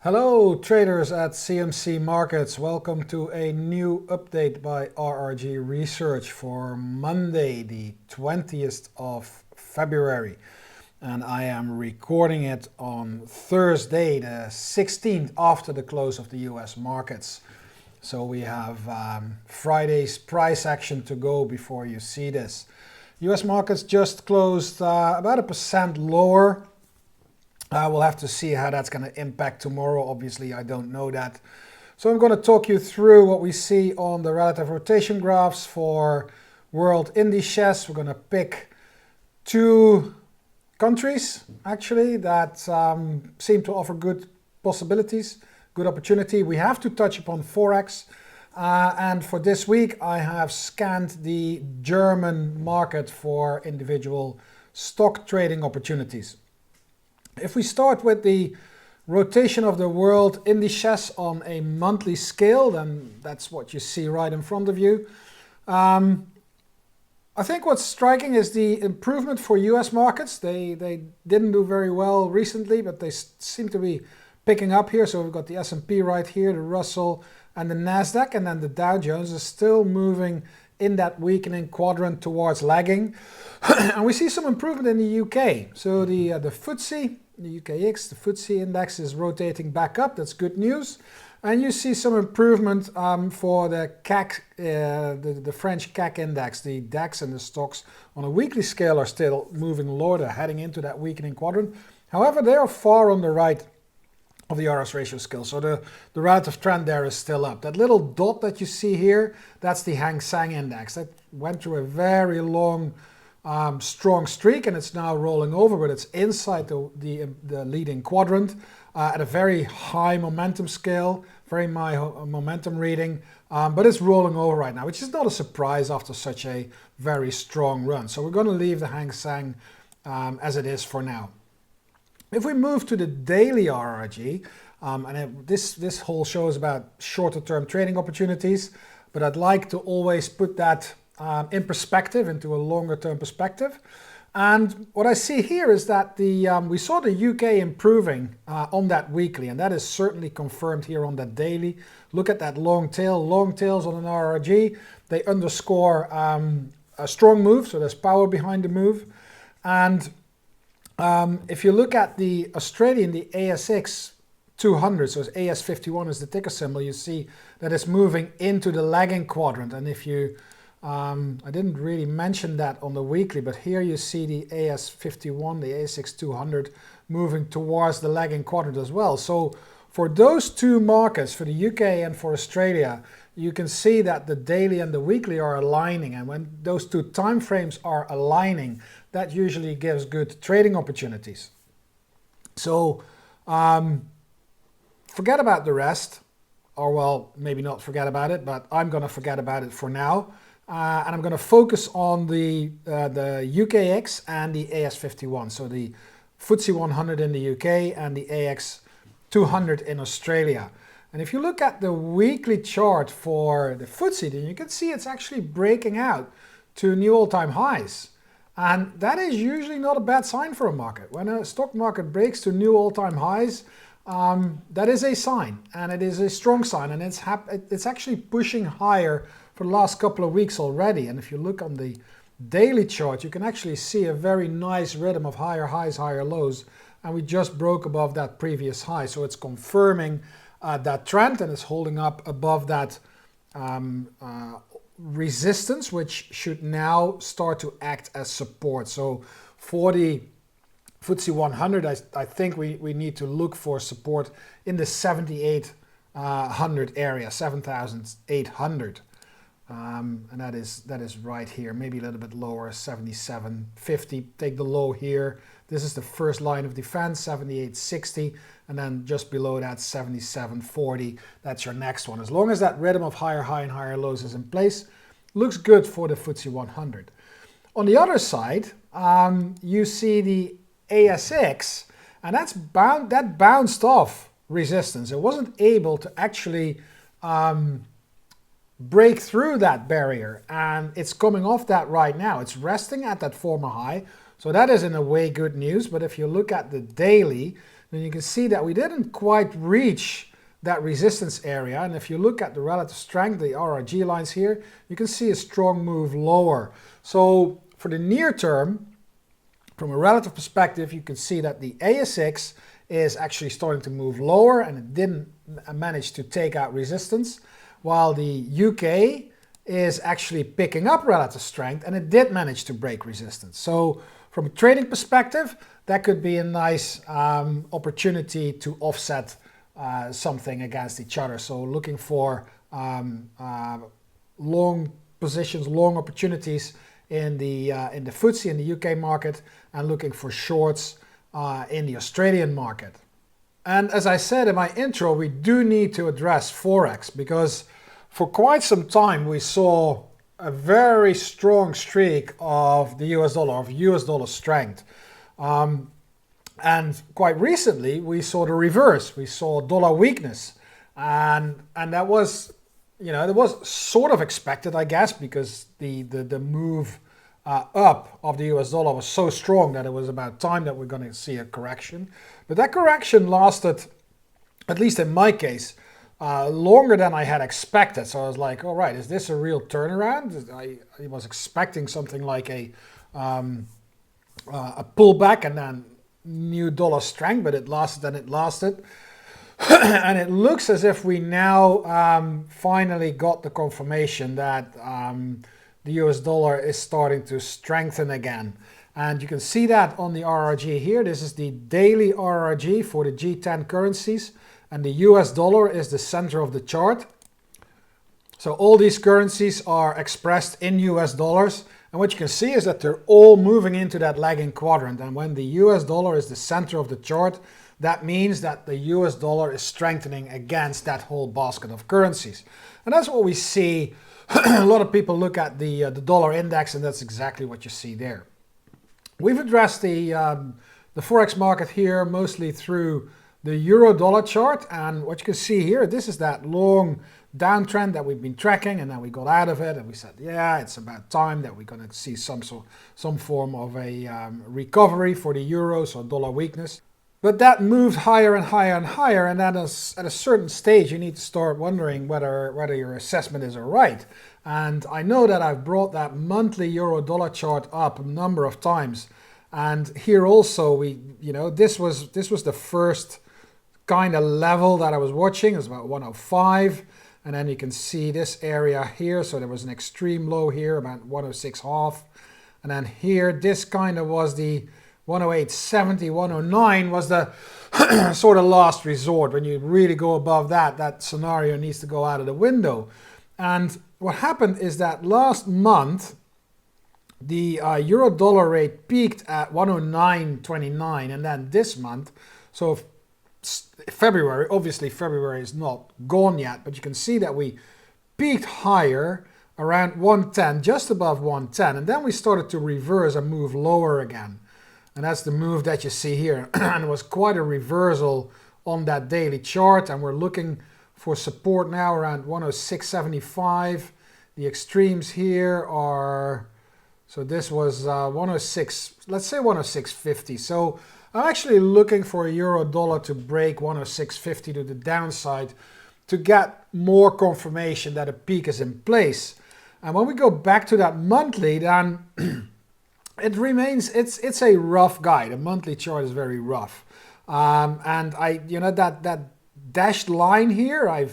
Hello traders at CMC Markets. Welcome to a new update by RRG Research for Monday the 20th of February. And I am recording it on Thursday the 16th after the close of the US markets. So we have Friday's price action to go before you see this. US markets just closed about 1% lower. We'll have to see how that's going to impact tomorrow. Obviously, I don't know that. So I'm going to talk you through what we see on the relative rotation graphs for world indices. We're going to pick two countries, actually, that seem to offer good possibilities, good opportunity. We have to touch upon Forex. And for this week, I have scanned the German market for individual stock trading opportunities. If we start with the rotation of the world indices on a monthly scale, then that's what you see right in front of you. I think what's striking is the improvement for US markets. They didn't do very well recently, but they seem to be picking up here. So we've got the S&P right here, the Russell and the Nasdaq, and then the Dow Jones is still moving in that weakening quadrant towards lagging. And we see some improvement in the UK. So the FTSE, the UKX, the FTSE index is rotating back up. That's good news. And you see some improvement for the CAC, the French CAC index. The DAX and the stocks on a weekly scale are still moving lower. They're heading into that weakening quadrant. However, they are far on the right of the RS ratio scale. So the relative trend there is still up. That little dot that you see here, that's the Hang Seng index. That went through a very long strong streak, and it's now rolling over, but it's inside the leading quadrant at a very high momentum scale, very high momentum reading, but it's rolling over right now, which is not a surprise after such a very strong run. So we're going to leave the Hang Seng as it is for now. If we move to the daily RRG, this whole show is about shorter term trading opportunities, but I'd like to always put that in perspective, into a longer term perspective. And what I see here is that we saw the UK improving on that weekly, and that is certainly confirmed here on that daily. Look at that long tail. Long tails on an RRG, they underscore a strong move, so there's power behind the move. And if you look at the Australian, the ASX 200, so AS51 is the ticker symbol, you see that it's moving into the lagging quadrant. And if you I didn't really mention that on the weekly, but here you see the AS51, the ASX 200 moving towards the lagging quadrant as well. So for those two markets, for the UK and for Australia, you can see that the daily and the weekly are aligning. And when those two time frames are aligning, that usually gives good trading opportunities. So forget about the rest, or well, maybe not forget about it, but I'm going to forget about it for now. And I'm going to focus on the UKX and the AS51, so the FTSE 100 in the UK and the AX 200 in Australia. And if you look at the weekly chart for the FTSE, then you can see it's actually breaking out to new all-time highs. And that is usually not a bad sign for a market. When a stock market breaks to new all-time highs, that is a sign, and it is a strong sign, and it's actually pushing higher for the last couple of weeks already. And if you look on the daily chart, you can actually see a very nice rhythm of higher highs, higher lows, and we just broke above that previous high. So it's confirming that trend, and it's holding up above that resistance, which should now start to act as support. So for the FTSE 100, I think we need to look for support in the 7,800 area, 7,800. And that is right here, maybe a little bit lower, 77.50. Take the low here. This is the first line of defense, 78.60, and then just below that, 77.40. That's your next one. As long as that rhythm of higher high and higher lows is in place, looks good for the FTSE 100. On the other side, you see the ASX, and that bounced off resistance. It wasn't able to actually break through that barrier, and it's coming off that right now. It's resting at that former high, so that is in a way good news. But if you look at the daily, then you can see that we didn't quite reach that resistance area. And if you look at the relative strength, the RRG lines here, you can see a strong move lower. So for the near term, from a relative perspective, you can see that the ASX is actually starting to move lower and it didn't manage to take out resistance, while the UK is actually picking up relative strength and it did manage to break resistance. So from a trading perspective, that could be a nice opportunity to offset something against each other. So looking for long positions, long opportunities in the FTSE in the UK market, and looking for shorts in the Australian market. And as I said in my intro, we do need to address Forex, because for quite some time we saw a very strong streak of the US dollar, of US dollar strength. And quite recently we saw the reverse. We saw dollar weakness. And that was, it was sort of expected, I guess, because the move up of the US dollar was so strong that it was about time that we're going to see a correction. But that correction lasted, at least in my case, longer than I had expected. So I was like, all right, is this a real turnaround? I was expecting something like a pullback and then new dollar strength, but it lasted and it lasted. And it looks as if we now finally got the confirmation that the US dollar is starting to strengthen again. And you can see that on the RRG here. This is the daily RRG for the G10 currencies. And the US dollar is the center of the chart. So all these currencies are expressed in US dollars. And what you can see is that they're all moving into that lagging quadrant. And when the US dollar is the center of the chart, that means that the US dollar is strengthening against that whole basket of currencies. And that's what we see. A lot of people look at the dollar index, and that's exactly what you see there. We've addressed the Forex market here mostly through the euro-dollar chart. And what you can see here, this is that long downtrend that we've been tracking, and then we got out of it and we said, yeah, it's about time that we're going to see some form of a recovery for the euro, so dollar weakness. But that moved higher and higher and higher, and at a certain stage you need to start wondering whether your assessment is right. And I know that I've brought that monthly euro-dollar chart up a number of times, and here also this was the first kind of level that I was watching. It was about 105. And then you can see this area here. So there was an extreme low here, about 106.5. And then here, this kind of was the 108.70, 109 was the sort of last resort. When you really go above that, that scenario needs to go out of the window. And what happened is that last month, the euro-dollar rate peaked at 109.29. And then this month, so February, obviously February is not gone yet, but you can see that we peaked higher around 110, just above 110, and then we started to reverse and move lower again. And that's the move that you see here. And it was quite a reversal on that daily chart, and we're looking for support now around 106.75. The extremes here are, so this was 106, let's say 106.50. So I'm actually looking for a euro-dollar to break 106.50 to the downside to get more confirmation that a peak is in place. And when we go back to that monthly, then it remains, it's a rough guide. A monthly chart is very rough. And that dashed line here, I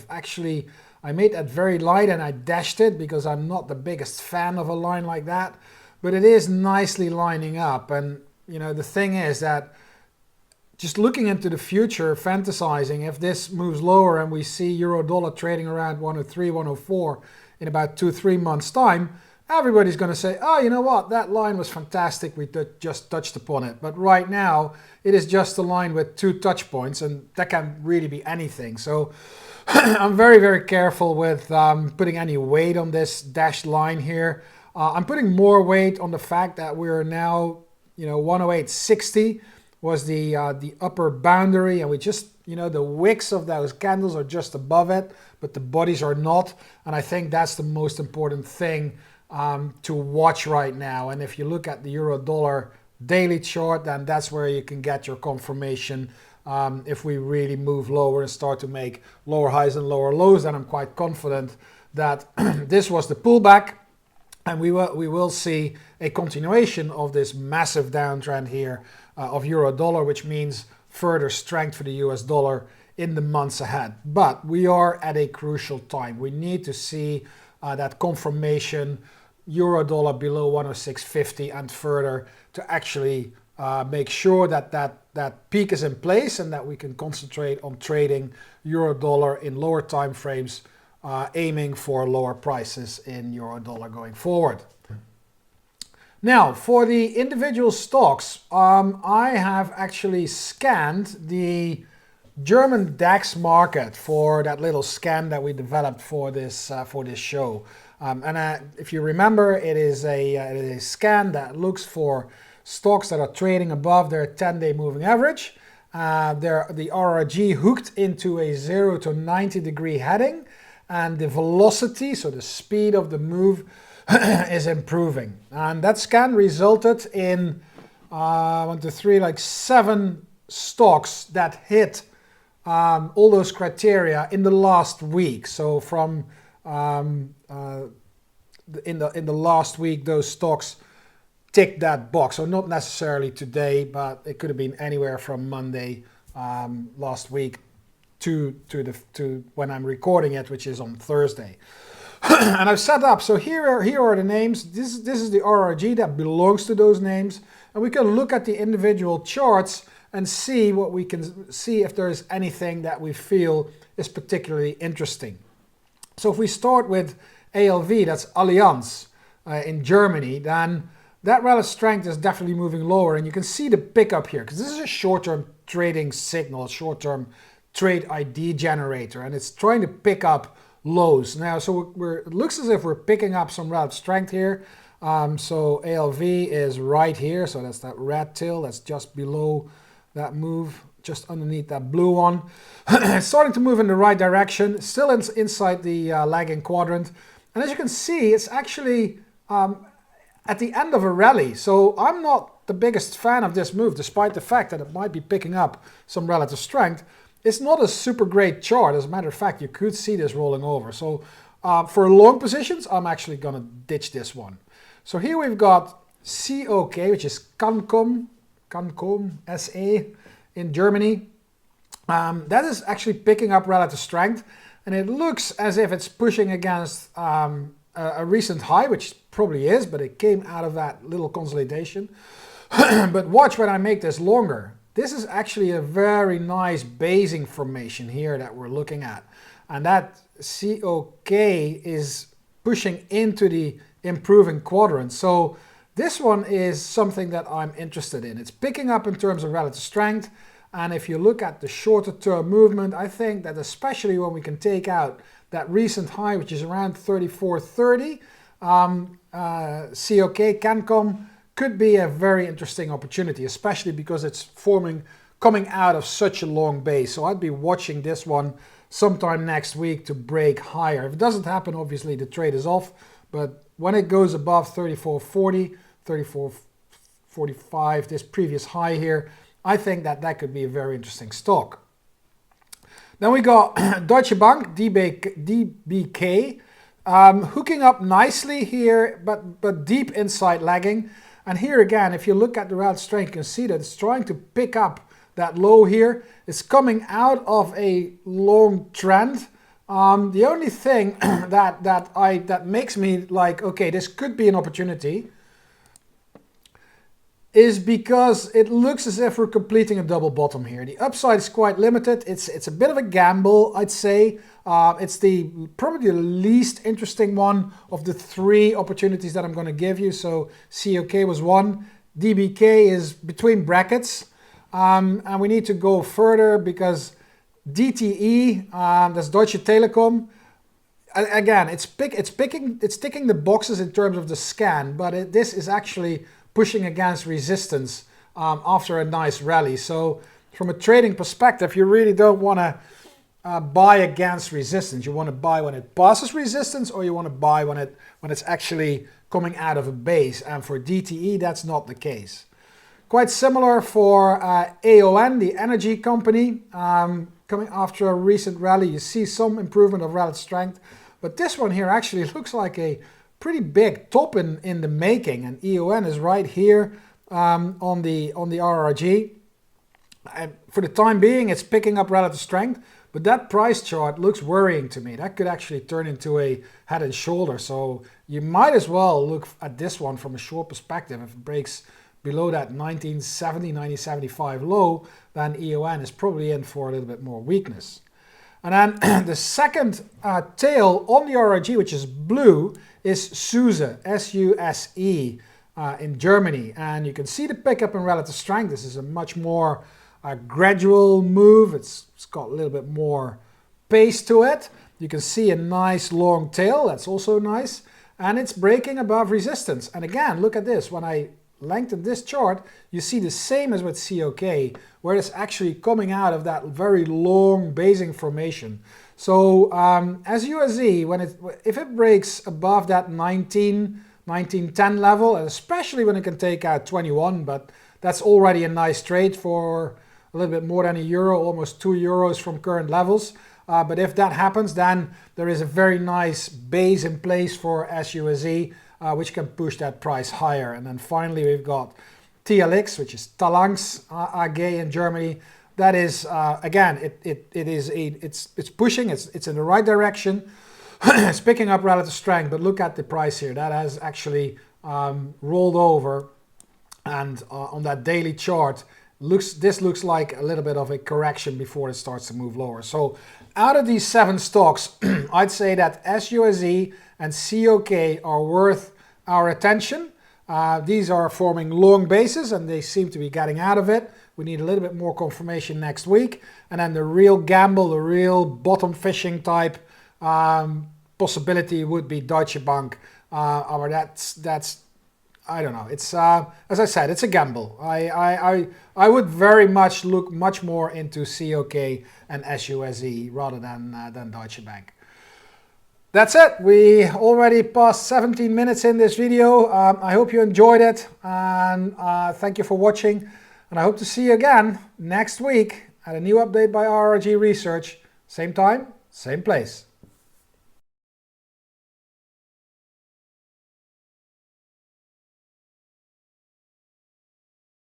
made that very light and I dashed it because I'm not the biggest fan of a line like that. But it is nicely lining up. And, the thing is that just looking into the future, fantasizing, if this moves lower and we see euro-dollar trading around 103, 104 in about 2-3 months' time, everybody's going to say, oh, you know what, that line was fantastic, we just touched upon it. But right now, it is just a line with 2 touch points, and that can really be anything. So I'm very, very careful with putting any weight on this dashed line here. I'm putting more weight on the fact that we're now, 108.60 was the upper boundary, and we just, the wicks of those candles are just above it, but the bodies are not. And I think that's the most important thing to watch right now. And if you look at the euro-dollar daily chart, then that's where you can get your confirmation If we really move lower and start to make lower highs and lower lows, then I'm quite confident that this was the pullback, and we will see a continuation of this massive downtrend here of euro dollar, which means further strength for the US dollar in the months ahead. But we are at a crucial time. We need to see that confirmation euro dollar below 106.50 and further to actually make sure that that peak is in place and that we can concentrate on trading euro dollar in lower time frames, aiming for lower prices in euro dollar going forward. Now, for the individual stocks, I have actually scanned the German DAX market for that little scan that we developed for this show. If you remember, it is a scan that looks for stocks that are trading above their 10-day moving average. The RRG hooked into a 0 to 90 degree heading, and the velocity, so the speed of the move, is improving. And that scan resulted in 7 stocks that hit all those criteria in the last week. So from in the last week, those stocks ticked that box. So not necessarily today, but it could have been anywhere from Monday last week to when I'm recording it, which is on Thursday. And I've set up, so here are the names. This is the RRG that belongs to those names, and we can look at the individual charts and see what we can see if there is anything that we feel is particularly interesting. So if we start with ALV, that's Allianz in Germany, then that relative strength is definitely moving lower, and you can see the pickup here because this is a short-term trading signal, short-term trade ID generator, and it's trying to pick up lows. Now, so it looks as if we're picking up some relative strength here. So ALV is right here, so that's that red tail that's just below that move, just underneath that blue one. It's starting to move in the right direction, still inside the lagging quadrant. And as you can see, it's actually at the end of a rally. So I'm not the biggest fan of this move, despite the fact that it might be picking up some relative strength. It's not a super great chart. As a matter of fact, you could see this rolling over. So for long positions, I'm actually going to ditch this one. So here we've got COK, which is Cancom SA in Germany. That is actually picking up relative strength, and it looks as if it's pushing against a recent high, which probably is, but it came out of that little consolidation. But watch when I make this longer. This is actually a very nice basing formation here that we're looking at. And that COK is pushing into the improving quadrant. So this one is something that I'm interested in. It's picking up in terms of relative strength. And if you look at the shorter term movement, I think that especially when we can take out that recent high, which is around 34.30, COK, Cancom, could be a very interesting opportunity, especially because it's coming out of such a long base. So I'd be watching this one sometime next week to break higher. If it doesn't happen, obviously the trade is off. But when it goes above 34.40, 34.45, this previous high here, I think that could be a very interesting stock. Then we got Deutsche Bank, DBK, hooking up nicely here, but deep inside lagging. And here again, if you look at the relative strength, you can see that it's trying to pick up that low here. It's coming out of a long trend. The only thing that makes me like, okay, this could be an opportunity, is because it looks as if we're completing a double bottom here. The upside is quite limited. It's a bit of a gamble, I'd say. It's probably the least interesting one of the 3 opportunities that I'm going to give you. So COK was one. DBK is between brackets. And we need to go further because DTE, that's Deutsche Telekom. Again, it's ticking the boxes in terms of the scan, but this is actually pushing against resistance after a nice rally. So from a trading perspective, you really don't want to buy against resistance. You want to buy when it passes resistance, or you want to buy when it's actually coming out of a base. And for DTE, that's not the case. Quite similar for AON, the energy company, coming after a recent rally. You see some improvement of relative strength, but this one here actually looks like a pretty big top in the making, and EON is right here on the RRG. And for the time being, it's picking up relative strength, but that price chart looks worrying to me. That could actually turn into a head and shoulder, so you might as well look at this one from a short perspective. If it breaks below that 1970, 1975 low, then EON is probably in for a little bit more weakness. And then the second tail on the RRG, which is blue, is SUSE, S-U-S-E, in Germany. And you can see the pickup in relative strength. This is a much more gradual move. It's got a little bit more pace to it. You can see a nice long tail. That's also nice. And it's breaking above resistance. And again, look at this. When I lengthen this chart, you see the same as with COK, where it's actually coming out of that very long basing formation. So as USD, if it breaks above that 1910 level, and especially when it can take out 21, but that's already a nice trade for a little bit more than €1, almost €2 from current levels. But if that happens, then there is a very nice base in place for SUSE, which can push that price higher. And then finally, we've got TLX, which is Talanx AG in Germany. That is, again, it's pushing, it's in the right direction. It's picking up relative strength, but look at the price here. That has actually rolled over, and on that daily chart, this looks like a little bit of a correction before it starts to move lower. So out of these 7 stocks, I'd say that SUSE and COK are worth our attention. These are forming long bases, and they seem to be getting out of it. We need a little bit more confirmation next week. And then the real gamble, the real bottom fishing type possibility would be Deutsche Bank. Or that's I don't know. It's as I said, it's a gamble. I would very much look much more into COK and SUSE rather than Deutsche Bank. That's it. We already passed 17 minutes in this video. I hope you enjoyed it, and thank you for watching. And I hope to see you again next week at a new update by RRG Research. Same time, same place.